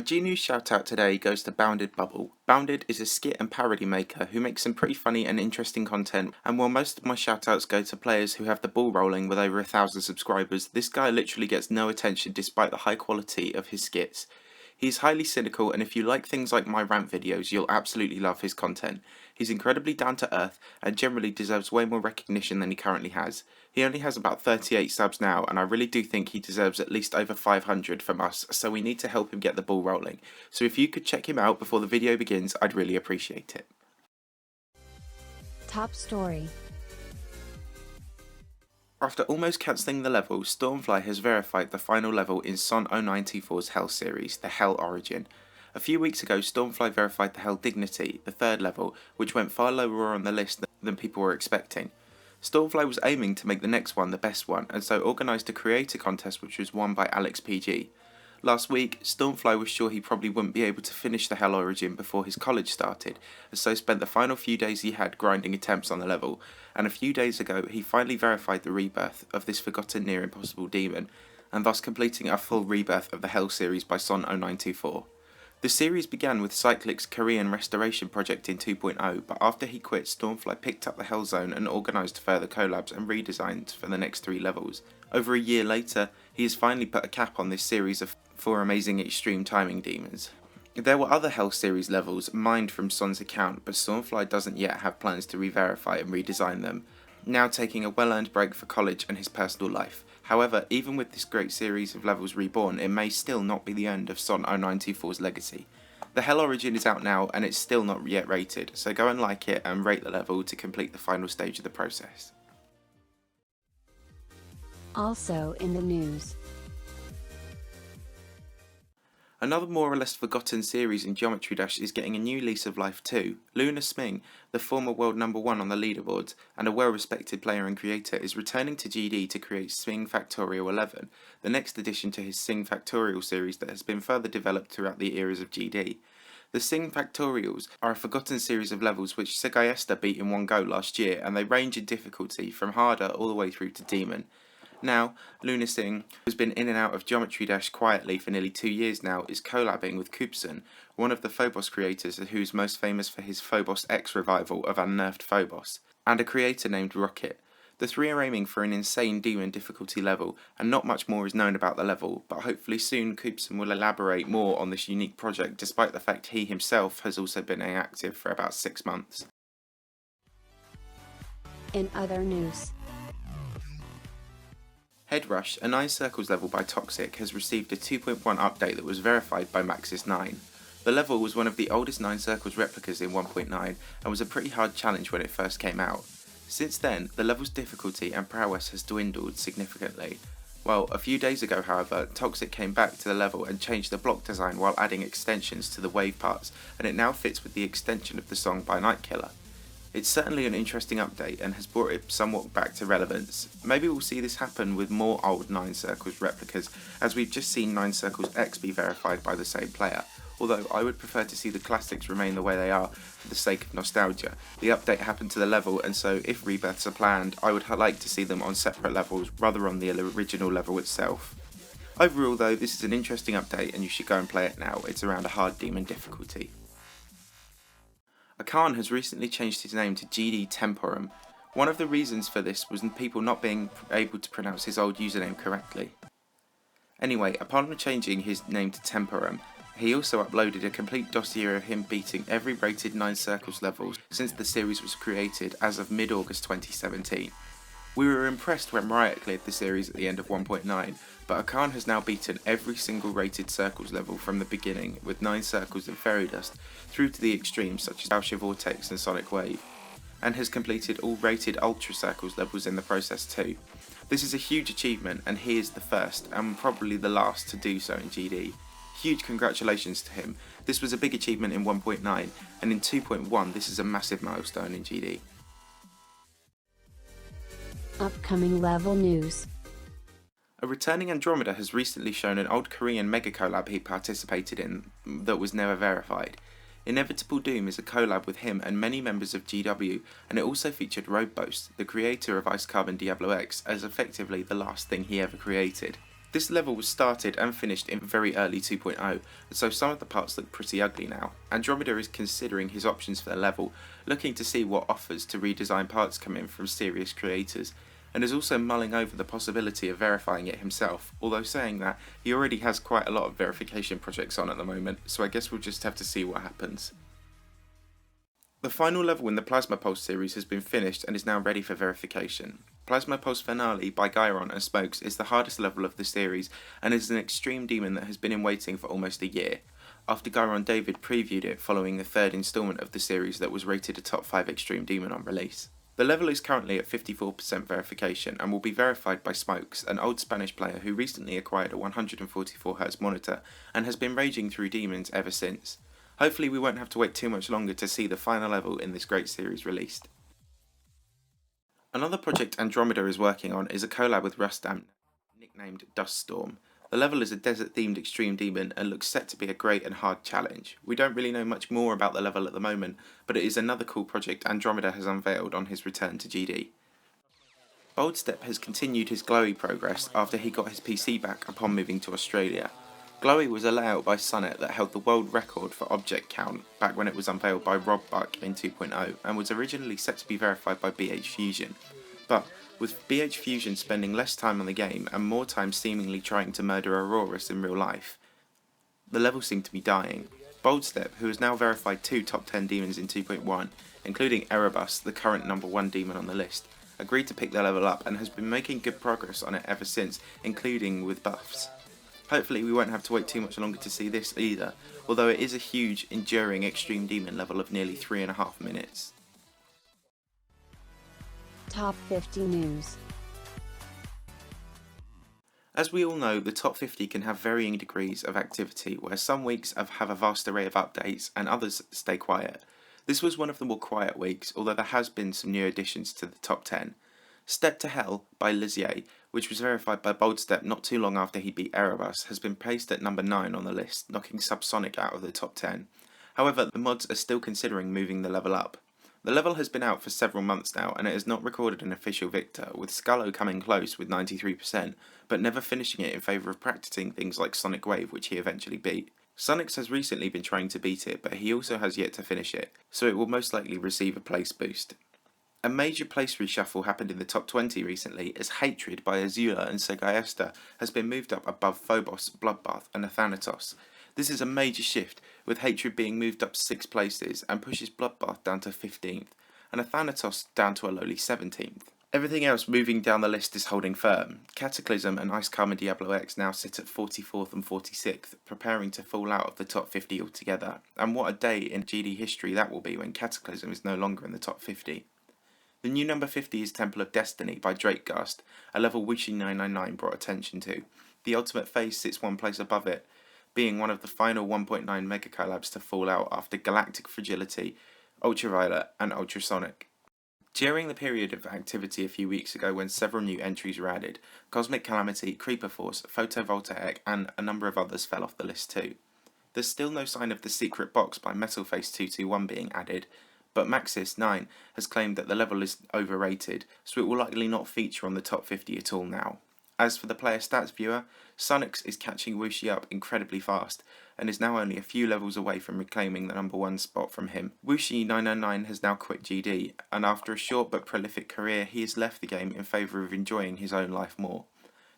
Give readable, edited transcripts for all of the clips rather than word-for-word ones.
genius shout out today goes to Bounded Bubble. Bounded is a skit and parody maker who makes some pretty funny and interesting content, and while most of my shout outs go to players who have the ball rolling with over 1,000 subscribers, this guy literally gets no attention despite the high quality of his skits. He's highly cynical, and if you like things like my rant videos, you'll absolutely love his content. He's incredibly down to earth and generally deserves way more recognition than he currently has. He only has about 38 subs now, and I really do think he deserves at least over 500 from us, so we need to help him get the ball rolling. So if you could check him out before the video begins, I'd really appreciate it. Top story. After almost cancelling the level, Stormfly has verified the final level in Son 0924's Hell series, the Hell Origin. A few weeks ago, Stormfly verified the Hell Dignity, the third level, which went far lower on the list than people were expecting. Stormfly was aiming to make the next one the best one, and so organised a creator contest which was won by Alex PG. Last week, Stormfly was sure he probably wouldn't be able to finish the Hell Origin before his college started, and so spent the final few days he had grinding attempts on the level, and a few days ago he finally verified the rebirth of this forgotten near impossible demon, and thus completing a full rebirth of the Hell series by Son 0924. The series began with Cyclic's Korean restoration project in 2.0, but after he quit, Stormfly picked up the Hell Zone and organised further collabs and redesigns for the next 3 levels. Over a year later, he has finally put a cap on this series of 4 amazing extreme timing demons. There were other Hell series levels mined from Son's account, but Stormfly doesn't yet have plans to re-verify and redesign them, now taking a well-earned break for college and his personal life. However, even with this great series of levels reborn, it may still not be the end of Son 0924's legacy. The Hell Origin is out now and it's still not yet rated, so go and like it and rate the level to complete the final stage of the process. Also in the news. Another more or less forgotten series in Geometry Dash is getting a new lease of life too. LunarSimg, the former world #1 on the leaderboards and a well-respected player and creator, is returning to GD to create Simg Factorial 11, the next addition to his Simg Factorial series that has been further developed throughout the eras of GD. The Simg Factorials are a forgotten series of levels which Segayesta beat in one go last year, and they range in difficulty from harder all the way through to Demon. Now, LunarSimg, who has been in and out of Geometry Dash quietly for nearly 2 years now, is collabing with Koopson, one of the Phobos creators who's most famous for his Phobos X revival of Unnerved Phobos, and a creator named Rocket. The 3 are aiming for an insane demon difficulty level, and not much more is known about the level, but hopefully soon Koopson will elaborate more on this unique project, despite the fact he himself has also been inactive for about 6 months. In other news. Headrush, a 9 circles level by Toxic, has received a 2.1 update that was verified by Maxis9. The level was one of the oldest 9 circles replicas in 1.9 and was a pretty hard challenge when it first came out. Since then, the level's difficulty and prowess has dwindled significantly. Well, a few days ago however, Toxic came back to the level and changed the block design while adding extensions to the wave parts, and it now fits with the extension of the song by Nightkiller. It's certainly an interesting update and has brought it somewhat back to relevance. Maybe we'll see this happen with more old 9 circles replicas, as we've just seen 9 circles X be verified by the same player, although I would prefer to see the classics remain the way they are for the sake of nostalgia. The update happened to the level, and so if rebirths are planned, I would like to see them on separate levels rather on the original level itself. Overall though, this is an interesting update and you should go and play it now. It's around a hard demon difficulty. Acharne has recently changed his name to GD Temporum. One of the reasons for this was people not being able to pronounce his old username correctly. Anyway, upon changing his name to Temporum, he also uploaded a complete dossier of him beating every rated 9 circles level since the series was created as of mid-August 2017. We were impressed when Riot cleared the series at the end of 1.9, but Acharne has now beaten every single rated circles level from the beginning, with 9 circles of Fairy Dust, through to the extremes such as Bausha Vortex and Sonic Wave, and has completed all rated Ultra Circles levels in the process too. This is a huge achievement, and he is the first, and probably the last, to do so in GD. Huge congratulations to him. This was a big achievement in 1.9, and in 2.1 this is a massive milestone in GD. Upcoming level news. A returning Andromeda has recently shown an old Korean mega collab he participated in that was never verified. Inevitable Doom is a collab with him and many members of GW, and it also featured Roadboast, the creator of Ice Carbon Diablo X, as effectively the last thing he ever created. This level was started and finished in very early 2.0, and so some of the parts look pretty ugly now. Andromeda is considering his options for the level, looking to see what offers to redesign parts come in from serious creators, and is also mulling over the possibility of verifying it himself, although saying that he already has quite a lot of verification projects on at the moment, so I guess we'll just have to see what happens. The final level in the Plasma Pulse series has been finished and is now ready for verification. Plasma Pulse Finale by Gyron and Smokes is the hardest level of the series and is an extreme demon that has been in waiting for almost a year, after Gyron David previewed it following the third instalment of the series that was rated a top 5 extreme demon on release. The level is currently at 54% verification and will be verified by Smokes, an old Spanish player who recently acquired a 144Hz monitor and has been raging through demons ever since. Hopefully we won't have to wait too much longer to see the final level in this great series released. Another project Andromeda is working on is a collab with Rustam, nicknamed Dust Storm. The level is a desert themed extreme demon and looks set to be a great and hard challenge. We don't really know much more about the level at the moment, but it is another cool project Andromeda has unveiled on his return to GD. Boldstep has continued his Glowy progress after he got his PC back upon moving to Australia. Glowy was a layout by Sunnet that held the world record for object count back when it was unveiled by Rob Buck in 2.0 and was originally set to be verified by BH Fusion. But with BH Fusion spending less time on the game and more time seemingly trying to murder Auroras in real life, the level seemed to be dying. Boldstep, who has now verified 2 top 10 demons in 2.1, including Erebus, the current number 1 demon on the list, agreed to pick the level up and has been making good progress on it ever since, including with buffs. Hopefully we won't have to wait too much longer to see this either, although it is a huge, enduring extreme demon level of nearly 3.5 minutes. Top 50 News. As we all know, the top 50 can have varying degrees of activity, where some weeks have a vast array of updates and others stay quiet. This was one of the more quiet weeks, although there has been some new additions to the top 10. Step to Hell by Lizier, which was verified by Boldstep not too long after he beat Erebus, has been placed at number 9 on the list, knocking Subsonic out of the top 10. However, the mods are still considering moving the level up. The level has been out for several months now and it has not recorded an official victor, with Scullo coming close with 93%, but never finishing it in favour of practicing things like Sonic Wave, which he eventually beat. Sonix has recently been trying to beat it, but he also has yet to finish it, so it will most likely receive a place boost. A major place reshuffle happened in the top 20 recently, as Hatred by Azula and Segayesta has been moved up above Phobos, Bloodbath and Athanatos. This is a major shift, with Hatred being moved up 6 places and pushes Bloodbath down to 15th, and Athanatos down to a lowly 17th. Everything else moving down the list is holding firm. Cataclysm and Ice Karma Diablo X now sit at 44th and 46th, preparing to fall out of the top 50 altogether, and what a day in GD history that will be when Cataclysm is no longer in the top 50. The new number 50 is Temple of Destiny by Drakegast, a level Wuxi999 brought attention to. The Ultimate Phase sits 1 place above it, being one of the final 1.9 mega collabs to fall out after Galactic Fragility, Ultraviolet and Ultrasonic. During the period of activity a few weeks ago when several new entries were added, Cosmic Calamity, Creeper Force, Photovoltaic and a number of others fell off the list too. There's still no sign of the secret box by Metalface221 being added, but Maxis9 has claimed that the level is overrated, so it will likely not feature on the top 50 at all now. As for the player stats viewer, Sonix is catching Wuxi up incredibly fast, and is now only a few levels away from reclaiming the number 1 spot from him. Wuxi999 has now quit GD, and after a short but prolific career, he has left the game in favour of enjoying his own life more.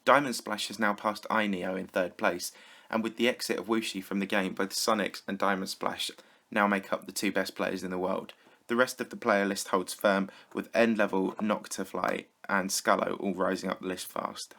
Diamond Splash has now passed iNeo in 3rd place, and with the exit of Wuxi from the game, both Sonix and Diamond Splash now make up the 2 best players in the world. The rest of the player list holds firm, with end level Noctafly and Scullo all rising up the list fast.